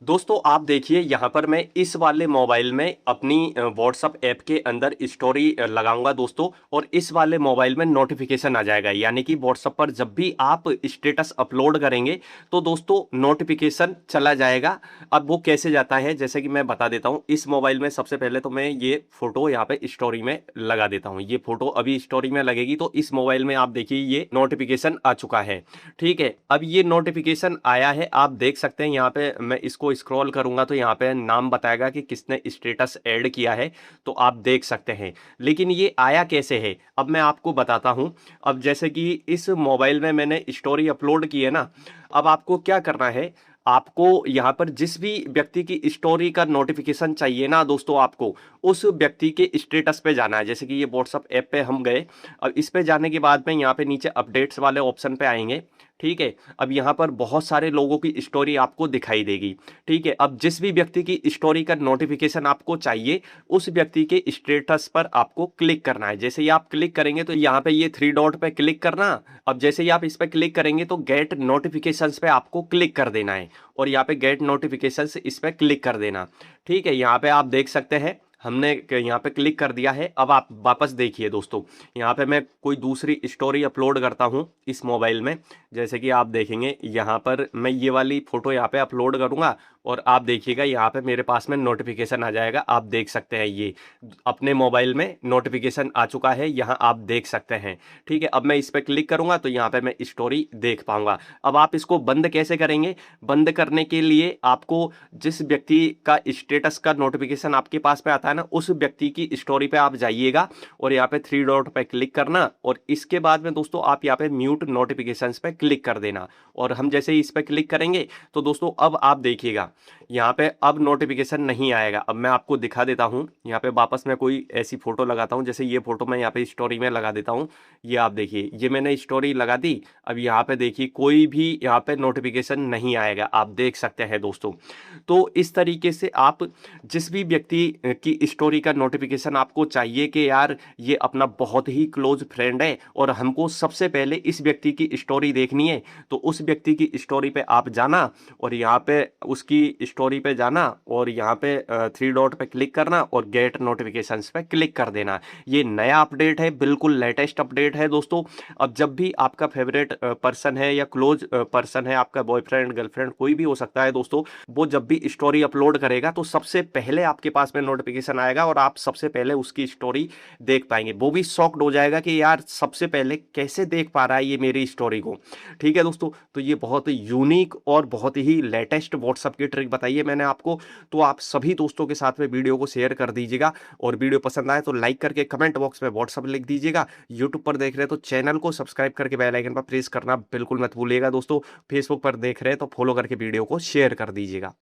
दोस्तों आप देखिए यहाँ पर मैं इस वाले मोबाइल में अपनी व्हाट्सअप ऐप के अंदर स्टोरी लगाऊंगा दोस्तों। और इस वाले मोबाइल में नोटिफिकेशन आ जाएगा, यानी कि व्हाट्सअप पर जब भी आप स्टेटस अपलोड करेंगे तो दोस्तों नोटिफिकेशन चला जाएगा। अब वो कैसे जाता है जैसे कि मैं बता देता हूँ। इस मोबाइल में सबसे पहले तो मैं ये फोटो यहाँ पे स्टोरी में लगा देता हूँ। ये फोटो अभी स्टोरी में लगेगी तो इस मोबाइल में आप देखिए ये नोटिफिकेशन आ चुका है। ठीक है, अब ये नोटिफिकेशन आया है, आप देख सकते हैं यहाँ पे। मैं इसको स्क्रॉल करूंगा तो यहाँ पे नाम बताएगा कि किसने स्टेटस ऐड किया है, तो आप देख सकते हैं। लेकिन ये आया कैसे है अब मैं आपको बताता हूं। अब जैसे कि इस मोबाइल में मैंने स्टोरी अपलोड की है ना, अब आपको क्या करना है। आपको यहाँ पर जिस भी व्यक्ति की स्टोरी का नोटिफिकेशन चाहिए ना दोस्तों, आपको उस व्यक्ति के स्टेटस पे जाना है। जैसे कि ये व्हाट्सअप ऐप पे हम गए, अब इस पे जाने के बाद में यहाँ पे नीचे अपडेट्स वाले ऑप्शन पे आएंगे। ठीक है, अब यहाँ पर बहुत सारे लोगों की स्टोरी आपको दिखाई देगी। ठीक है, अब जिस भी व्यक्ति की स्टोरी का नोटिफिकेशन आपको चाहिए उस व्यक्ति के स्टेटस पर आपको क्लिक करना है। जैसे ही आप क्लिक करेंगे तो यहाँ पे ये थ्री डॉट पे क्लिक करना। अब जैसे ही आप इस पे क्लिक करेंगे तो गेट नोटिफिकेशंस पे आपको क्लिक कर देना है, और यहाँ पे गेट नोटिफिकेशंस इस पे क्लिक कर देना। ठीक है, यहाँ पे आप देख सकते हैं हमने यहाँ पे क्लिक कर दिया है। अब आप वापस देखिए दोस्तों, यहाँ पे मैं कोई दूसरी स्टोरी अपलोड करता हूँ इस मोबाइल में। जैसे कि आप देखेंगे यहाँ पर मैं ये वाली फोटो यहाँ पे अपलोड करूंगा, और आप देखिएगा यहाँ पे मेरे पास में नोटिफिकेशन आ जाएगा। आप देख सकते हैं ये अपने मोबाइल में नोटिफिकेशन आ चुका है, यहाँ आप देख सकते हैं। ठीक है, अब मैं इस पर क्लिक करूंगा तो यहाँ पे मैं स्टोरी देख पाऊंगा। अब आप इसको बंद कैसे करेंगे। बंद करने के लिए आपको जिस व्यक्ति का स्टेटस का नोटिफिकेशन आपके पास में आता है ना, उस व्यक्ति की स्टोरी पे आप जाइएगा और यहाँ पे थ्री डॉट पे क्लिक करना, और इसके बाद में दोस्तों आप यहाँ पे म्यूट नोटिफिकेशंस पे क्लिक कर देना। और हम जैसे ही इस पे क्लिक करेंगे तो दोस्तों अब आप देखिएगा यहाँ पे अब नोटिफिकेशन नहीं आएगा। अब मैं आपको दिखा देता हूँ, यहाँ पे वापस मैं कोई ऐसी फोटो लगाता हूँ। जैसे ये फोटो मैं यहाँ पे स्टोरी में लगा देता हूँ। ये आप देखिए, ये मैंने स्टोरी लगा दी। अब यहाँ पे देखिए कोई भी यहाँ पे नोटिफिकेशन नहीं आएगा, आप देख सकते हैं दोस्तों। तो इस तरीके से आप जिस भी व्यक्ति की स्टोरी का नोटिफिकेशन आपको चाहिए कि यार ये अपना बहुत ही क्लोज फ्रेंड है और हमको सबसे पहले इस व्यक्ति की स्टोरी देखनी है, तो उस व्यक्ति की स्टोरी पे आप जाना और यहाँ पे उसकी स्टोरी पे जाना और यहाँ पे थ्री डॉट पे क्लिक करना और गेट नोटिफिकेशंस पे क्लिक कर देना। ये नया अपडेट है, बिल्कुल लेटेस्ट अपडेट है दोस्तों। अब जब भी आपका फेवरेट पर्सन है या क्लोज पर्सन है, आपका बॉयफ्रेंड गर्लफ्रेंड कोई भी हो सकता है दोस्तों, वो जब भी स्टोरी अपलोड करेगा तो सबसे पहले आपके पास में नोटिफिकेशन आएगा और आप सबसे पहले उसकी स्टोरी देख पाएंगे। वो भी शॉक्ड हो जाएगा कि यार सबसे पहले कैसे देख पा रहा है ये मेरी स्टोरी को। ठीक है दोस्तों, तो ये बहुत यूनिक और बहुत ही लेटेस्ट व्हाट्सएप की ट्रिक बताइए मैंने आपको। तो आप सभी दोस्तों के साथ में वीडियो को शेयर कर दीजिएगा, और वीडियो पसंद आए तो लाइक करके कमेंट बॉक्स में व्हाट्सएप लिख दीजिएगा। यूट्यूब पर देख रहे हैं तो चैनल को सब्सक्राइब करके बेल आइकन पर प्रेस करना बिल्कुल मत भूलिएगा दोस्तों। फेसबुक पर देख रहे हैं तो फॉलो करके वीडियो को शेयर कर दीजिएगा।